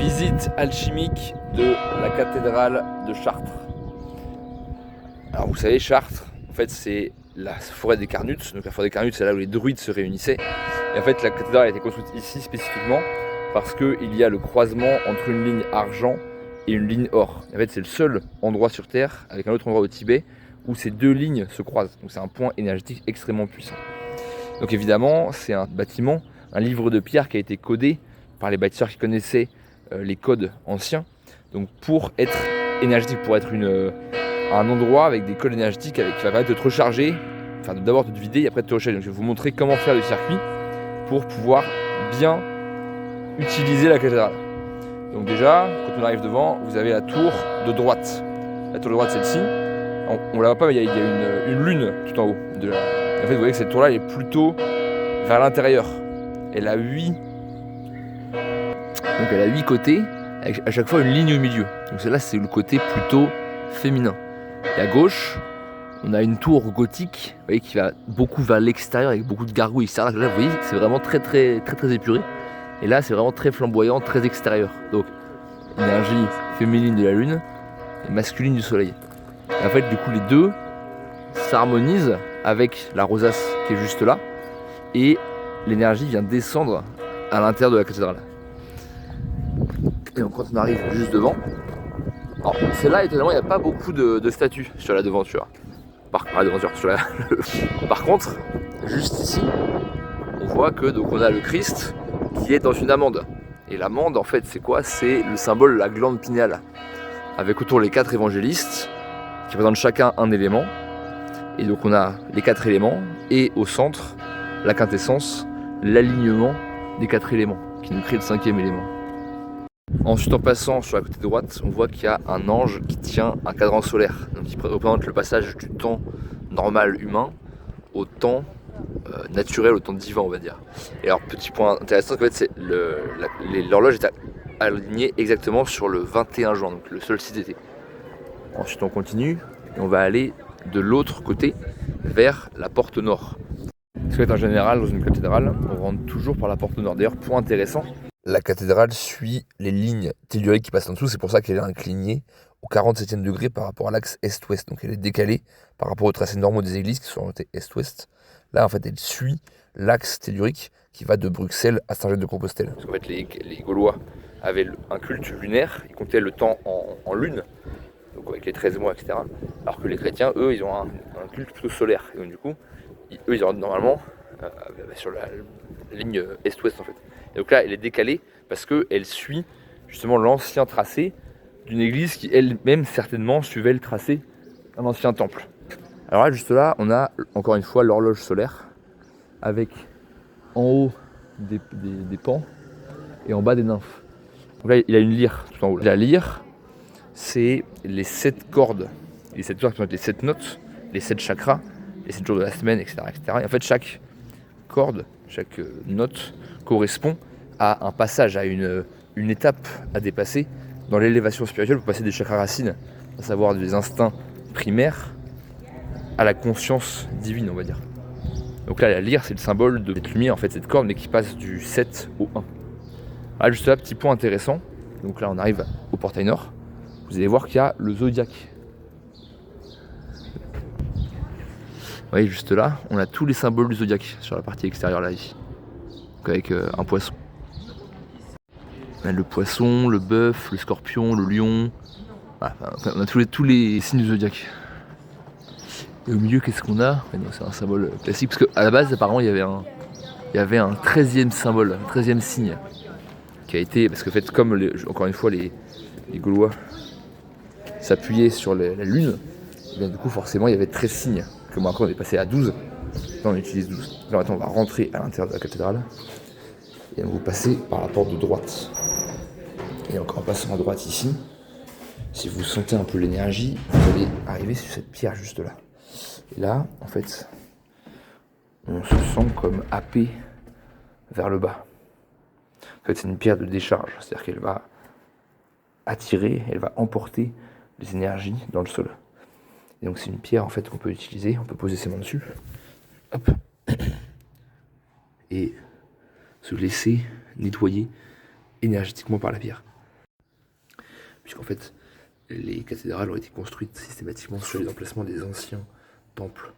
Visite alchimique de la cathédrale de Chartres. Alors vous savez, Chartres, en fait c'est la forêt des Carnutes. Donc la forêt des Carnutes, c'est là où les druides se réunissaient. Et en fait la cathédrale a été construite ici spécifiquement parce qu'il y a le croisement entre une ligne argent et une ligne or. En fait c'est le seul endroit sur Terre, avec un autre endroit au Tibet, où ces deux lignes se croisent. Donc c'est un point énergétique extrêmement puissant. Donc évidemment, c'est un bâtiment, un livre de pierre qui a été codé par les bâtisseurs qui connaissaient les codes anciens. Donc pour être énergétique, pour être un endroit avec des codes énergétiques qui va permettre de te recharger, enfin d'abord de te vider et après de te recharger. Donc je vais vous montrer comment faire le circuit pour pouvoir bien utiliser la cathédrale. Donc déjà, quand on arrive devant, vous avez la tour de droite. La tour de droite, celle-ci. On la voit pas, mais il y a une lune tout en haut. En fait, vous voyez que cette tour-là est plutôt vers l'intérieur. Elle a 8 côtés, avec à chaque fois une ligne au milieu. Donc celle-là, c'est le côté plutôt féminin. Et à gauche, on a une tour gothique, vous voyez, qui va beaucoup vers l'extérieur, avec beaucoup de gargouilles extérieures. Là, vous voyez, c'est vraiment très épuré. Et là, c'est vraiment très flamboyant, très extérieur. Donc, énergie féminine de la lune et masculine du soleil. Et en fait, du coup, les deux s'harmonisent avec la rosace qui est juste là, et l'énergie vient descendre à l'intérieur de la cathédrale. Et donc, quand on arrive juste devant, alors celle-là, étonnamment, il n'y a pas beaucoup de statues sur la devanture. Par contre, juste ici, on voit que donc on a le Christ qui est dans une amande. Et l'amande, en fait, c'est quoi? C'est le symbole de la glande pinéale, avec autour les 4 évangélistes qui représentent chacun un élément. Et donc on a les 4 éléments et au centre, la quintessence, l'alignement des 4 éléments qui nous crée le 5e élément. Ensuite, en passant sur la côté droite, on voit qu'il y a un ange qui tient un cadran solaire, donc qui représente le passage du temps normal humain au temps naturel, au temps divin, on va dire. Et alors, petit point intéressant, en fait, c'est l'horloge est alignée exactement sur le 21 juin, donc le solstice d'été. Ensuite, on continue et on va aller de l'autre côté vers la porte nord. Parce qu'en général, dans une cathédrale, on rentre toujours par la porte nord. D'ailleurs, point intéressant, la cathédrale suit les lignes telluriques qui passent en dessous, c'est pour ça qu'elle est inclinée au 47e degré par rapport à l'axe est-ouest. Donc elle est décalée par rapport aux tracés normaux des églises qui sont orientées est-ouest. Là, en fait, elle suit l'axe tellurique qui va de Bruxelles à Saint-Jacques-de-Compostelle. Parce qu'en fait, les Gaulois avaient un culte lunaire, ils comptaient le temps en lune, donc avec les 13 mois, etc. Alors que les chrétiens, eux, ils ont un culte plutôt solaire. Et donc du coup, eux, ils rentrent normalement sur la ligne est-ouest, en fait. Et donc là, elle est décalée parce qu'elle suit justement l'ancien tracé d'une église qui elle-même certainement suivait le tracé d'un ancien temple. Alors là, juste là, on a encore une fois l'horloge solaire avec en haut des pans et en bas des nymphes. Donc là, il a une lyre tout en haut. La lyre, c'est les 7 cordes. Les 7 cordes qui sont les 7 notes, les 7 chakras, les 7 jours de la semaine, etc., etc. Et en fait, chaque corde, chaque note correspond à un passage, à une étape à dépasser dans l'élévation spirituelle pour passer des chakras racines, à savoir des instincts primaires, à la conscience divine, on va dire. Donc là, la lyre, c'est le symbole de cette lumière, en fait, cette corde, mais qui passe du 7 au 1. Ah, juste là, petit point intéressant. Donc là, on arrive au portail nord. Vous allez voir qu'il y a le zodiaque. Vous voyez, juste là, on a tous les symboles du zodiaque sur la partie extérieure, là, ici. Donc avec un poisson. On a le poisson, le bœuf, le scorpion, le lion. Voilà, on a tous les signes du zodiaque. Et au milieu, qu'est-ce qu'on a? C'est un symbole classique, parce qu'à la base, apparemment, il y avait un 13e symbole, un 13e signe, qui a été, parce que en fait, comme encore une fois, les Gaulois s'appuyaient sur la lune, et bien du coup, forcément, il y avait 13 signes. Que moi, après, on est passé à 12, maintenant on utilise 12. Alors maintenant, on va rentrer à l'intérieur de la cathédrale, et on va passer par la porte de droite. Et encore en passant à droite ici, si vous sentez un peu l'énergie, vous allez arriver sur cette pierre juste là. Et là, en fait, on se sent comme happé vers le bas. En fait, c'est une pierre de décharge, c'est-à-dire qu'elle va attirer, elle va emporter les énergies dans le sol. Et donc c'est une pierre en fait qu'on peut utiliser, on peut poser ses mains dessus, hop, et se laisser nettoyer énergétiquement par la pierre. puisqu'en fait, les cathédrales ont été construites systématiquement sur les emplacements des anciens temples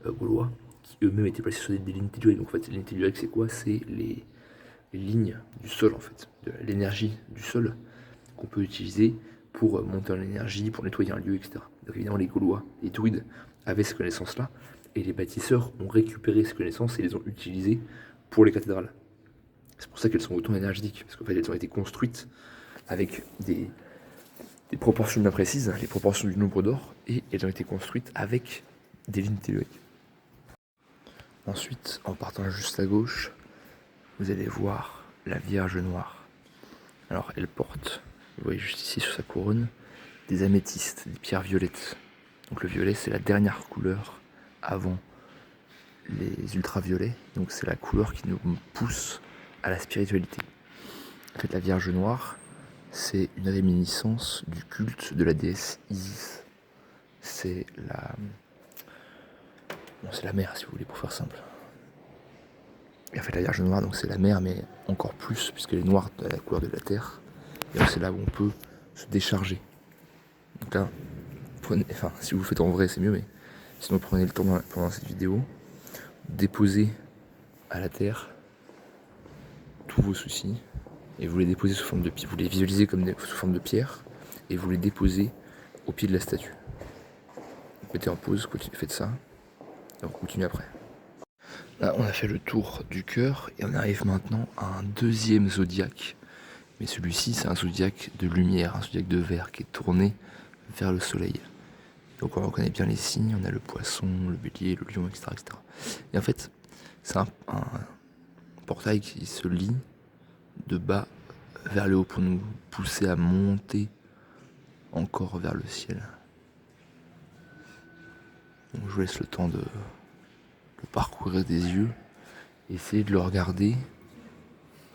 gaulois, qui eux-mêmes étaient placés sur des lignes telluriques. Donc en fait, les lignes telluriques, c'est quoi? C'est les lignes du sol, en fait, de l'énergie du sol qu'on peut utiliser pour monter en énergie, pour nettoyer un lieu, etc. Donc évidemment, les Gaulois, les druides avaient ces connaissances-là, et les bâtisseurs ont récupéré ces connaissances et les ont utilisées pour les cathédrales. C'est pour ça qu'elles sont autant énergétiques, parce qu'en fait, elles ont été construites avec des proportions bien précises, les proportions du nombre d'or, et elles ont été construites avec des lignes telluriques. Ensuite, en partant juste à gauche, vous allez voir la Vierge Noire. Alors, elle porte, vous voyez juste ici sur sa couronne, des améthystes, des pierres violettes. Donc le violet, c'est la dernière couleur avant les ultraviolets. Donc c'est la couleur qui nous pousse à la spiritualité. En fait, la Vierge Noire, c'est une réminiscence du culte de la déesse Isis. C'est la... Bon, c'est la mère, si vous voulez, pour faire simple. Et en fait, la Vierge Noire, donc c'est la mère, mais encore plus, puisqu'elle est noire à la couleur de la terre. Et donc c'est là où on peut se décharger. Donc là, prenez, enfin, si vous le faites en vrai, c'est mieux, mais sinon prenez le temps pendant cette vidéo, déposez à la terre tous vos soucis, et vous les déposez sous forme de pierre, vous les visualisez comme sous forme de pierre, et vous les déposez au pied de la statue. Mettez en pause, faites ça, et on continue après. Là, on a fait le tour du cœur, et on arrive maintenant à un deuxième zodiaque. Mais celui-ci, c'est un zodiaque de lumière, un zodiaque de verre qui est tourné vers le soleil. Donc on reconnaît bien les signes, on a le poisson, le bélier, le lion, etc. etc. Et en fait, c'est un portail qui se lie de bas vers le haut pour nous pousser à monter encore vers le ciel. Donc je vous laisse le temps de le parcourir des yeux, essayer de le regarder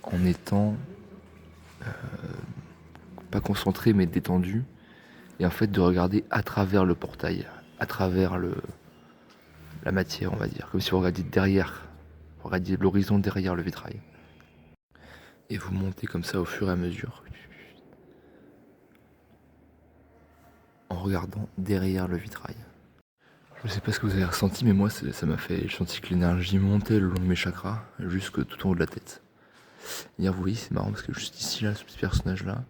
en étant pas concentré mais détendu, et en fait de regarder à travers le portail, à travers la matière, on va dire, comme si vous regardiez derrière, vous regardiez l'horizon derrière le vitrail. Et vous montez comme ça au fur et à mesure, en regardant derrière le vitrail. Je sais pas ce que vous avez ressenti, mais moi ça m'a fait, j'ai senti que l'énergie montait le long de mes chakras, jusque tout en haut de la tête. Et vous voyez, c'est marrant parce que juste ici, là, ce petit personnage-là,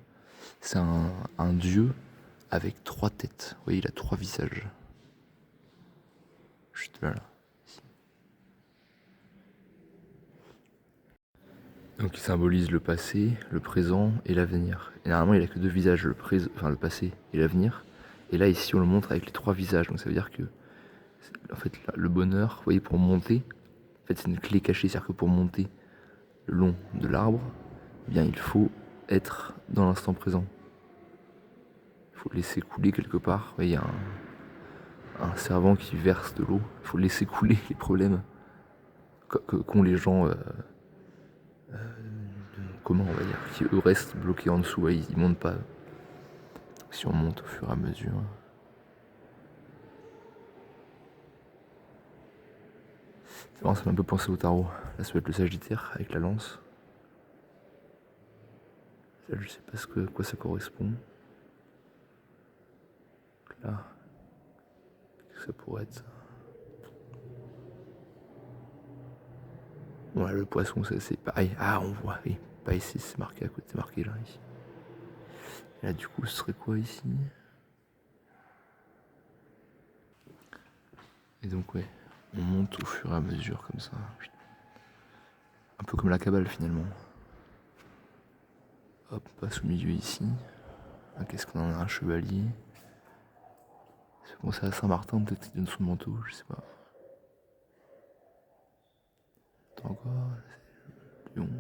c'est un dieu avec 3 têtes. Vous voyez, il a 3 visages. Juste là, là. Ici. Donc il symbolise le passé, le présent et l'avenir. Et normalement, il a que 2 visages, le passé et l'avenir. Et là, ici, on le montre avec les 3 visages. Donc ça veut dire que, en fait, là, le bonheur, vous voyez, pour monter, en fait, c'est une clé cachée. C'est-à-dire que pour monter le long de l'arbre, eh bien, il faut être dans l'instant présent. Il faut laisser couler quelque part. Vous voyez, il y a un servant qui verse de l'eau. Il faut laisser couler les problèmes qu'ont les gens communs, on va dire, qui eux restent bloqués en dessous. Ouais, ils montent pas. Si on monte au fur et à mesure. C'est marrant, ça m'a un peu pensé au tarot. Là, ça va être le Sagittaire avec la lance. Là, je sais pas quoi ça correspond. Là, qu'est-ce que ça pourrait être ça? Ouais, le poisson, c'est pareil. Ah, on voit, oui. Pas ici, c'est marqué à côté, c'est marqué là, ici. Et là, du coup, ce serait quoi ici? Et donc, ouais, on monte au fur et à mesure, comme ça. Un peu comme la cabale, finalement. Hop, on passe au milieu ici. Ah, qu'est-ce qu'on en a? Un chevalier. C'est bon, c'est à Saint-Martin, peut-être qu'il donne son manteau, je sais pas. Attends encore, c'est lion.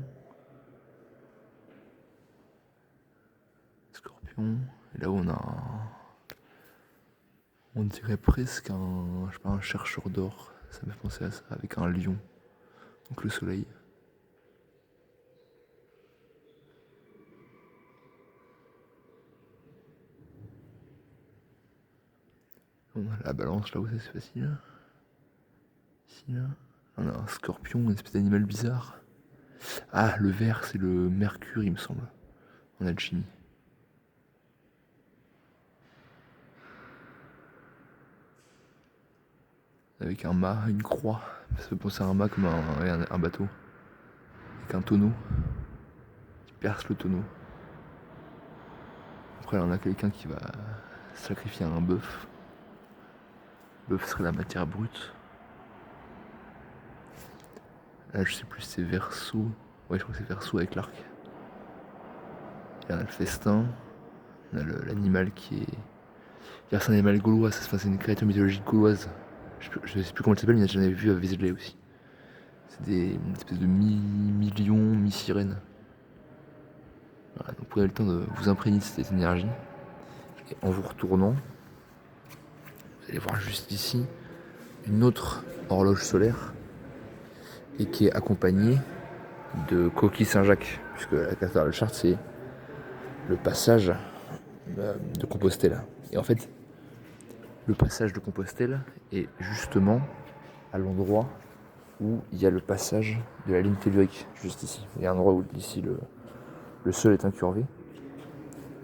Scorpion. Et là, on a on dirait presque je sais pas, un chercheur d'or. Ça m'a fait penser à ça, avec un lion. Donc le soleil. On a la balance là où c'est facile. Ici là. On a un scorpion, une espèce d'animal bizarre. Ah, le vert, c'est le mercure, il me semble. En alchimie. avec un mât, une croix. Ça fait penser à un mât comme un bateau. Avec un tonneau qui perce le tonneau. Après là on a quelqu'un qui va sacrifier un bœuf. Le bœuf serait la matière brute. Là je sais plus si c'est Verseau. Ouais je crois que c'est Verseau avec l'arc. Et là on a le festin. On a l'animal qui est... C'est un animal gaulois, c'est une créature mythologique gauloise. Je sais plus comment elle s'appelle, mais j'en avais vu à Vézelay aussi. C'est une espèce de mi-lion, mi-sirène. Voilà, donc prenez le temps de vous imprégner de cette énergie. Et en vous retournant, vous allez voir juste ici une autre horloge solaire et qui est accompagnée de coquille Saint-Jacques, puisque la cathédrale de Chartres c'est le passage de Compostelle. Et en fait, le passage de Compostelle est justement à l'endroit où il y a le passage de la ligne tellurique, juste ici. Il y a un endroit où ici le sol est incurvé.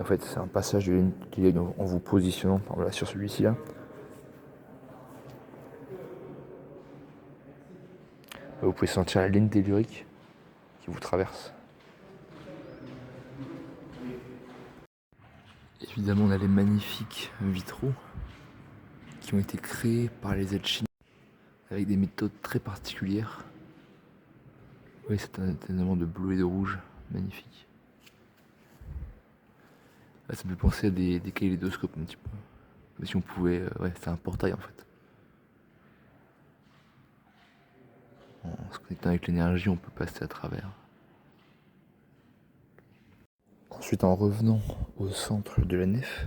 En fait, c'est un passage de la ligne tellurique, donc en vous positionnant, par exemple, sur celui-ci là. Vous pouvez sentir la ligne tellurique qui vous traverse. Évidemment, on a les magnifiques vitraux qui ont été créés par les alchimistes avec des méthodes très particulières. Oui, c'est un élément de bleu et de rouge magnifique. Là, ça me fait penser à des kaléidoscopes un petit peu. Comme si on pouvait... ouais, c'est un portail en fait. En se connectant avec l'énergie, on peut passer à travers. Ensuite, en revenant au centre de la nef,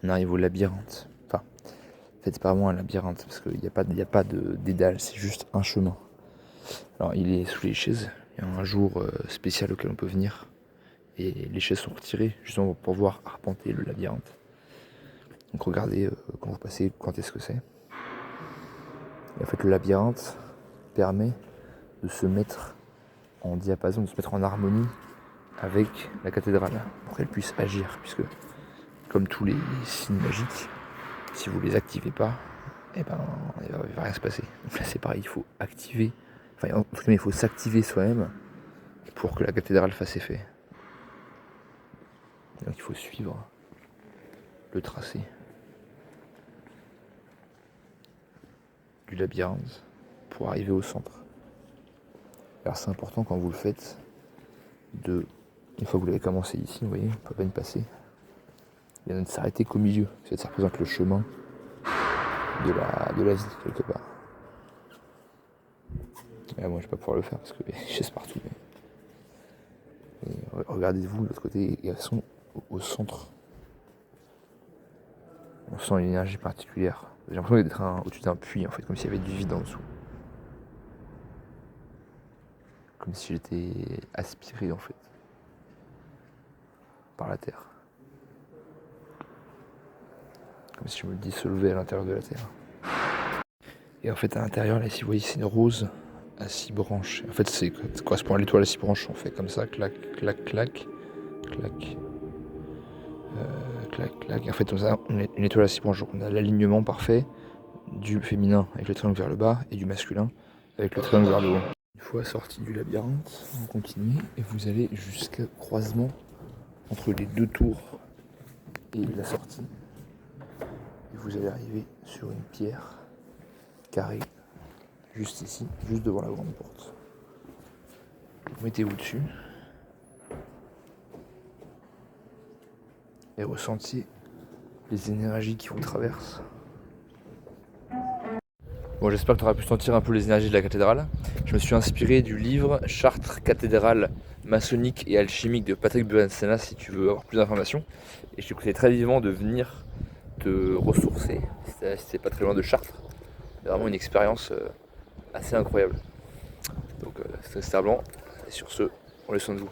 on arrive au labyrinthe. Enfin, en fait, c'est pas vraiment un labyrinthe, parce qu'il n'y a pas de dédale, c'est juste un chemin. Alors, il est sous les chaises. Il y a un jour spécial auquel on peut venir. Et les chaises sont retirées, justement pour pouvoir arpenter le labyrinthe. Donc regardez quand vous passez, quand est-ce que c'est. Et en fait, le labyrinthe permet de se mettre en diapason, de se mettre en harmonie avec la cathédrale, pour qu'elle puisse agir, puisque comme tous les signes magiques, si vous les activez pas, eh ben, il va rien se passer. Donc là c'est pareil, il faut activer, enfin en tout cas il faut s'activer soi-même pour que la cathédrale fasse effet. Donc il faut suivre le tracé du labyrinthe pour arriver au centre. Alors c'est important quand vous le faites, une fois que vous l'avez commencé ici, vous voyez, on peut pas y passer. Il y en a de s'arrêter qu'au milieu, ça représente le chemin de la vie quelque part. Et moi je vais pas pouvoir le faire parce que les chaises partout. Mais regardez-vous de l'autre côté, elles sont au centre. On sent une énergie particulière. J'ai l'impression d'être au-dessus d'un puits en fait, comme s'il y avait du vide en dessous. Comme si j'étais aspiré en fait par la terre. Comme si je me dissolvais à l'intérieur de la terre. Et en fait à l'intérieur là ici vous voyez c'est une rose à 6 branches. En fait ça correspond à l'étoile à 6 branches. On fait comme ça, clac, clac, clac, clac. Clac, clac. En fait on a une étoile à 6 branches. Donc on a l'alignement parfait du féminin avec le triangle vers le bas et du masculin avec le triangle vers le haut. Une fois sorti du labyrinthe, vous continuez et vous allez jusqu'au croisement entre les deux tours et la sortie. Et vous allez arriver sur une pierre carrée, juste ici, juste devant la grande porte. Vous mettez-vous dessus et ressentiez les énergies qui vous traversent. Bon, j'espère que tu auras pu sentir un peu les énergies de la cathédrale. Je me suis inspiré du livre Chartres, cathédrale maçonnique et alchimique de Patrick Buensena si tu veux avoir plus d'informations. Et je te conseille très vivement de venir te ressourcer si c'est pas très loin de Chartres. C'est vraiment une expérience assez incroyable. Donc c'était Star Blanc. Et sur ce, prenez soin de vous.